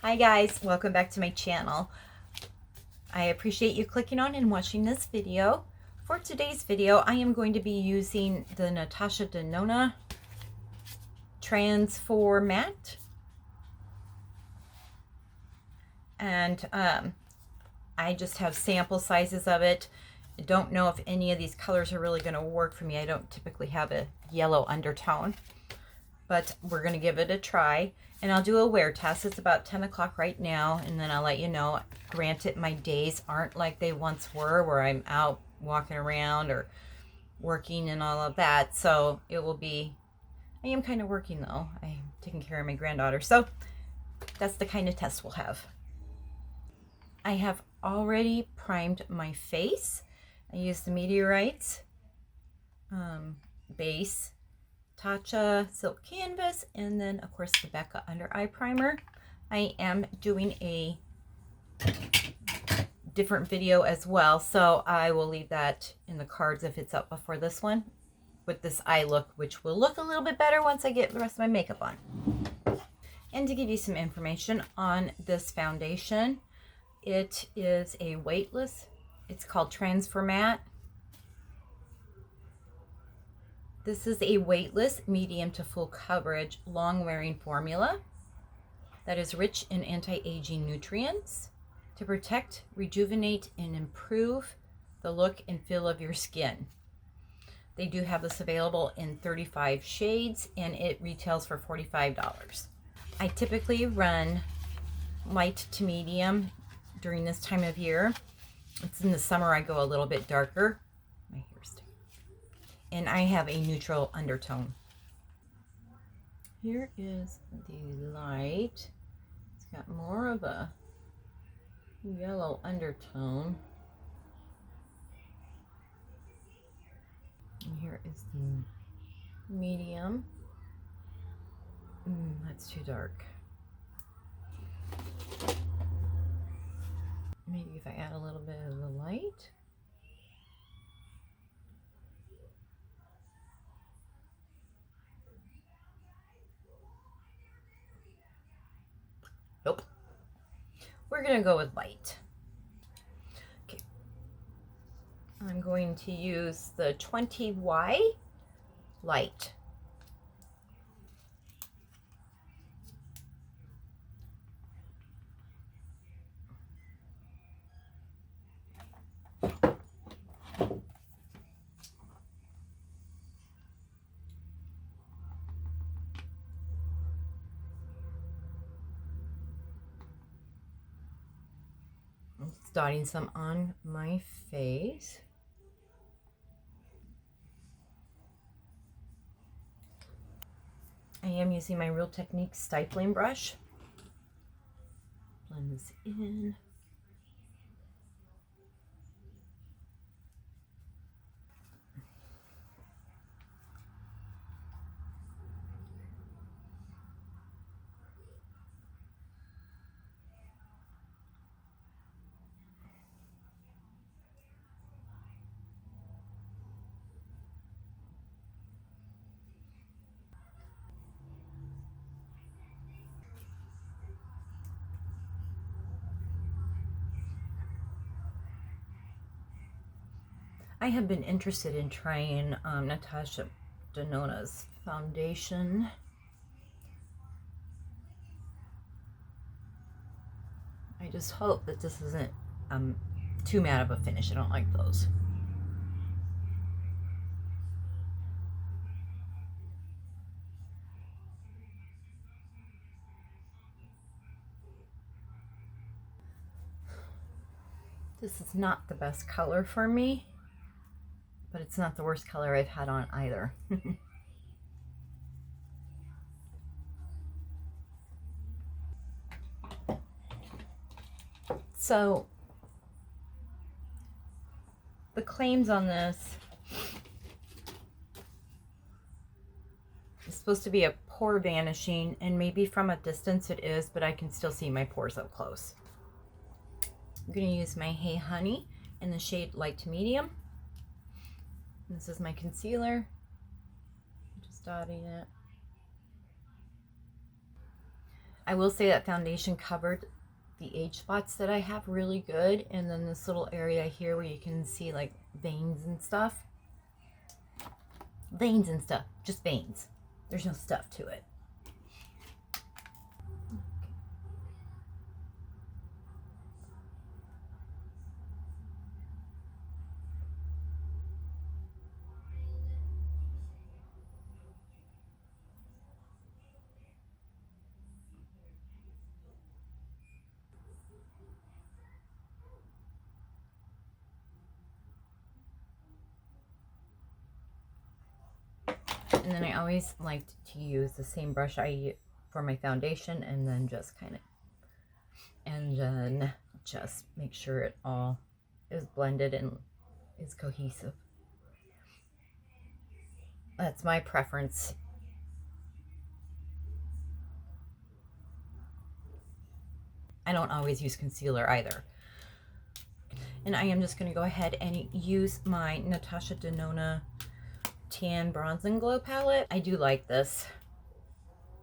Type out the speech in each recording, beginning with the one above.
Hi guys, welcome back to my channel. I appreciate you clicking on and watching this video. For today's video, I am going to be using the Natasha Denona Transformatte. And I just have sample sizes of it. I don't know if any of these colors are really going to work for me. I don't typically have a yellow undertone, but we're going to give it a try. And I'll do a wear test. It's about 10 o'clock right now, and then I'll let you know. Granted, my days aren't like they once were, where I'm out walking around or working and all of that. So it will be, I am kind of working though. I'm taking care of my granddaughter. So that's the kind of test we'll have. I have already primed my face. I used the Meteorites base, Tatch silk canvas, and then of course the Becca under eye primer. I am doing a different video as well, so I will leave that in the cards if it's up before this one, with this eye look, which will look a little bit better once I get the rest of my makeup on. And to give you some information on this foundation, it is a weightless. It's called Transmatte. This is a weightless, medium to full coverage, long wearing formula that is rich in anti-aging nutrients to protect, rejuvenate, and improve the look and feel of your skin. They do have this available in 35 shades, and it retails for $45. I typically run light to medium during this time of year. It's in the summer I go a little bit darker. My hair's down. And I have a neutral undertone. Here is the light. It's got more of a yellow undertone. And here is the medium. That's too dark. Maybe if I add a little bit of the light. Nope. We're going to go with light. Okay. I'm going to use the 20Y light. Dotting some on my face. I am using my Real Technique stippling brush. Blend this in. I have been interested in trying Natasha Denona's foundation. I just hope that this isn't too matte of a finish. I don't like those. This is not the best color for me, but it's not the worst color I've had on either. So the claims on this is supposed to be a pore vanishing, and maybe from a distance it is, but I can still see my pores up close. I'm going to use my Hey Honey in the shade light to medium. This is my concealer. I'm just dotting it. I will say that foundation covered the age spots that I have really good. And then this little area here where you can see like veins and stuff. Veins and stuff. Just veins. There's no stuff to it. And then I always liked to use the same brush I use for my foundation, and then just kind of, and then just make sure it all is blended and is cohesive. That's my preference. I don't always use concealer either. And I am just going to go ahead and use my Natasha Denona Tan Bronze and Glow palette. I do like this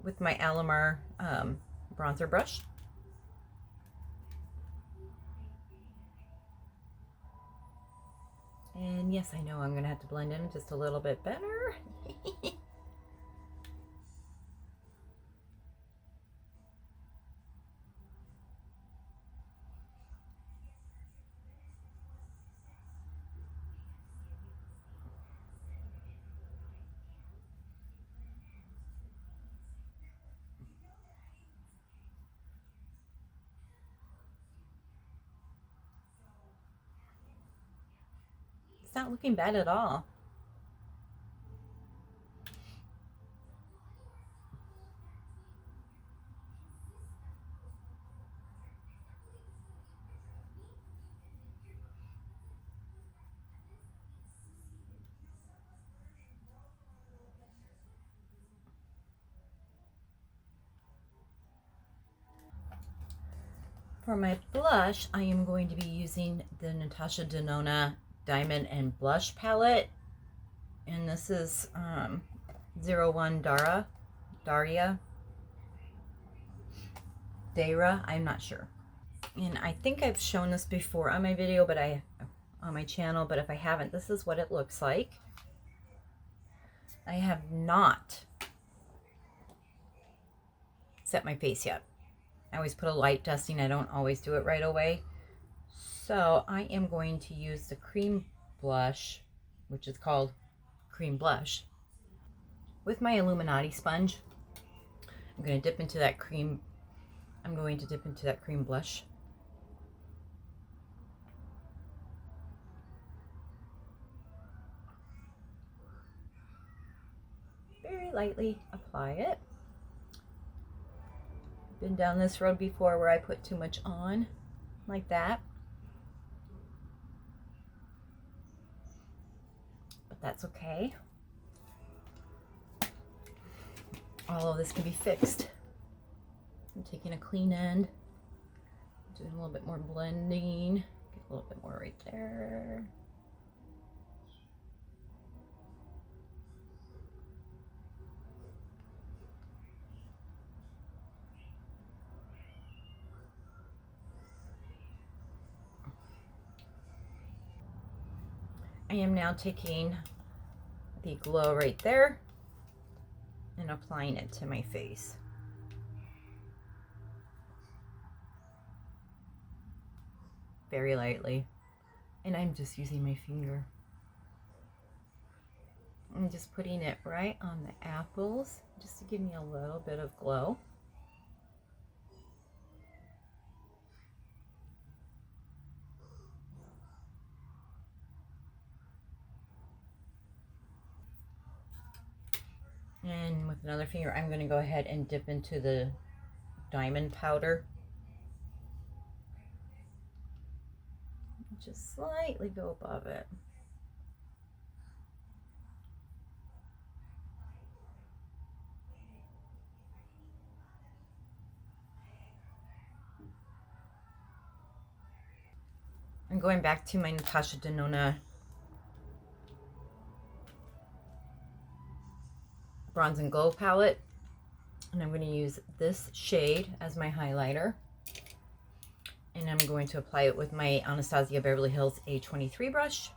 with my Alamar bronzer brush. And yes, I know I'm going to have to blend in just a little bit better. It's not looking bad at all. For my blush, I am going to be using the Natasha Denona Diamond and Blush palette. And this is 01 Darya. I'm not sure. And I think I've shown this before on my video, but on my channel, but if I haven't, this is what it looks like. I have not set my face yet. I always put a light dusting. I don't always do it right away. So I am going to use the cream blush, which is called Cream Blush, with my Illuminati sponge. I'm going to dip into that cream. I'm going to dip into that cream blush. Very lightly apply it. Been down this road before where I put too much on, like that. But that's okay. All of this can be fixed. I'm taking a clean end, doing a little bit more blending, get a little bit more right there. I am now taking the glow right there and applying it to my face. Very lightly. And I'm just using my finger. I'm just putting it right on the apples just to give me a little bit of glow. And with another finger, I'm going to go ahead and dip into the diamond powder. Just slightly go above it. I'm going back to my Natasha Denona Bronze and Glow palette. And I'm going to use this shade as my highlighter. And I'm going to apply it with my Anastasia Beverly Hills A23 brush.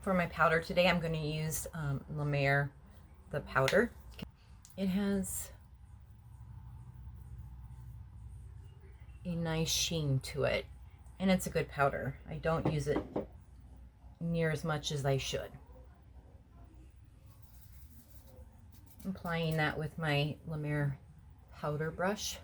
For my powder today, I'm going to use La Mer, the powder. It has a nice sheen to it, and it's a good powder. I don't use it near as much as I should. I'm applying that with my La Mer powder brush.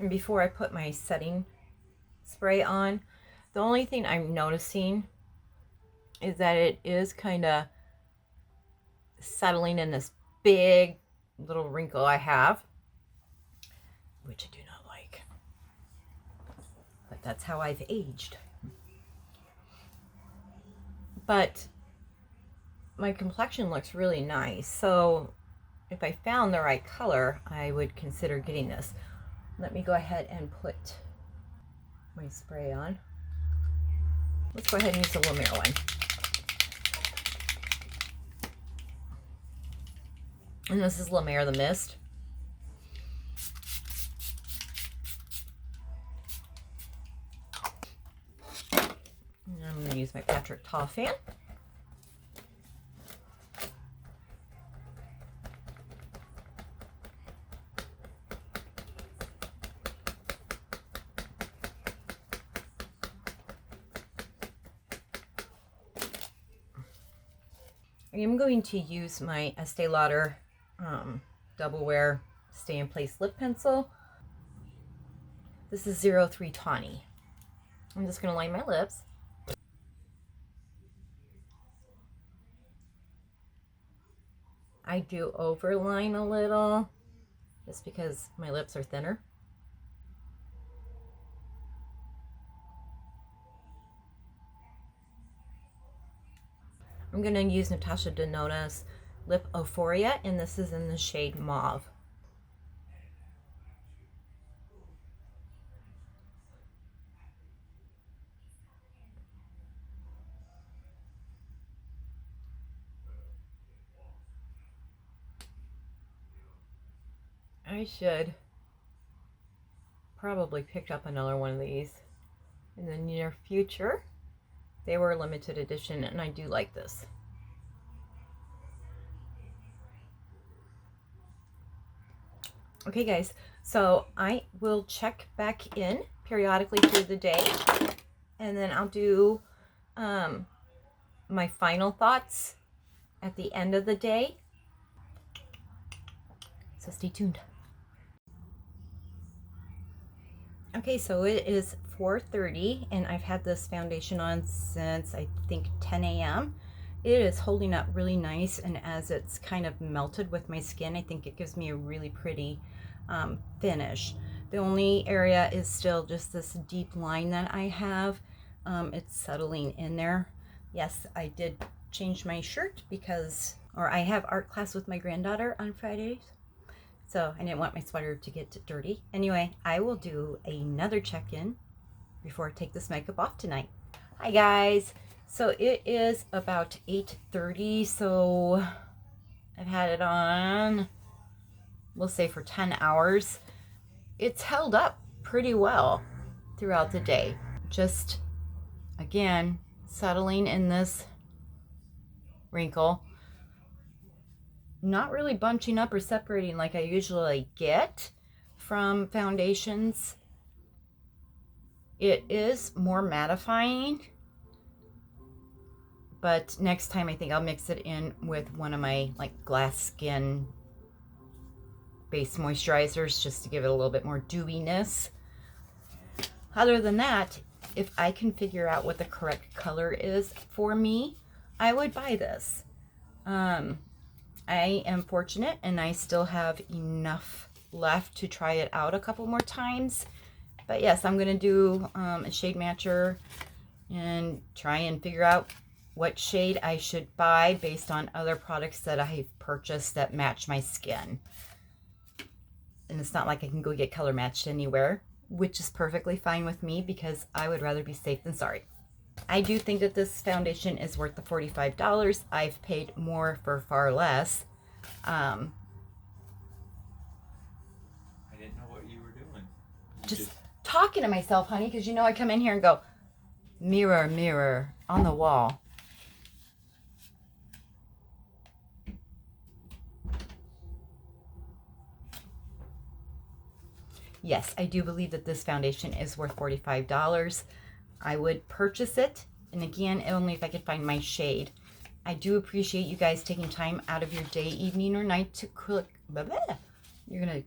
And before I put my setting spray on, the only thing I'm noticing is that it is kind of settling in this big little wrinkle I have, which I do not like. But that's how I've aged. But my complexion looks really nice, so if I found the right color, I would consider getting this. Let me go ahead and put my spray on. Let's go ahead and use the La Mer one. And this is La Mer the Mist. And I'm going to use my Patrick Ta fan. I am going to use my Estee Lauder Double Wear Stay in Place lip pencil. This is 03 Tawny. I'm just going to line my lips. I do overline a little just because my lips are thinner. I'm going to use Natasha Denona's Lip Euphoria, and this is in the shade Mauve. I should probably pick up another one of these in the near future. They were a limited edition, and I do like this. Okay, guys, so I will check back in periodically through the day, and then I'll do my final thoughts at the end of the day. So stay tuned. Okay, so it is 4:30, and I've had this foundation on since I think 10 a.m. It is holding up really nice, and as it's kind of melted with my skin, I think it gives me a really pretty finish. The only area is still just this deep line that I have. It's settling in there. Yes, I did change my shirt because, or I have art class with my granddaughter on Fridays. So I didn't want my sweater to get dirty. Anyway, I will do another check-in before I take this makeup off tonight. Hi guys. So it is about 8:30. So I've had it on, we'll say, for 10 hours. It's held up pretty well throughout the day. Just, again, settling in this wrinkle. Not really bunching up or separating like I usually get from foundations. It is more mattifying, But next time I think I'll mix it in with one of my like glass skin base moisturizers just to give it a little bit more dewiness. Other than that, if I can figure out what the correct color is for me, I would buy this. I am fortunate and I still have enough left to try it out a couple more times. But yes, I'm going to do a shade matcher and try and figure out what shade I should buy based on other products that I've purchased that match my skin. And it's not like I can go get color matched anywhere, which is perfectly fine with me because I would rather be safe than sorry. I do think that this foundation is worth the $45. I've paid more for far less. I didn't know what you were doing. Just talking to myself, honey, because you know I come in here and go, mirror, mirror on the wall. Yes, I do believe that this foundation is worth $45. I would purchase it, and again, only if I could find my shade. I do appreciate you guys taking time out of your day, evening, or night to click. You're gonna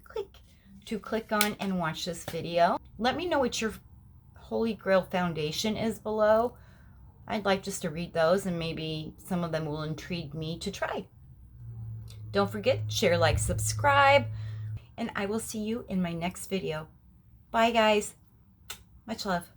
click on and watch this video. Let me know what your Holy Grail foundation is below. I'd like just to read those, and maybe some of them will intrigue me to try. Don't forget, share, like, subscribe, and I will see you in my next video. Bye, guys. Much love.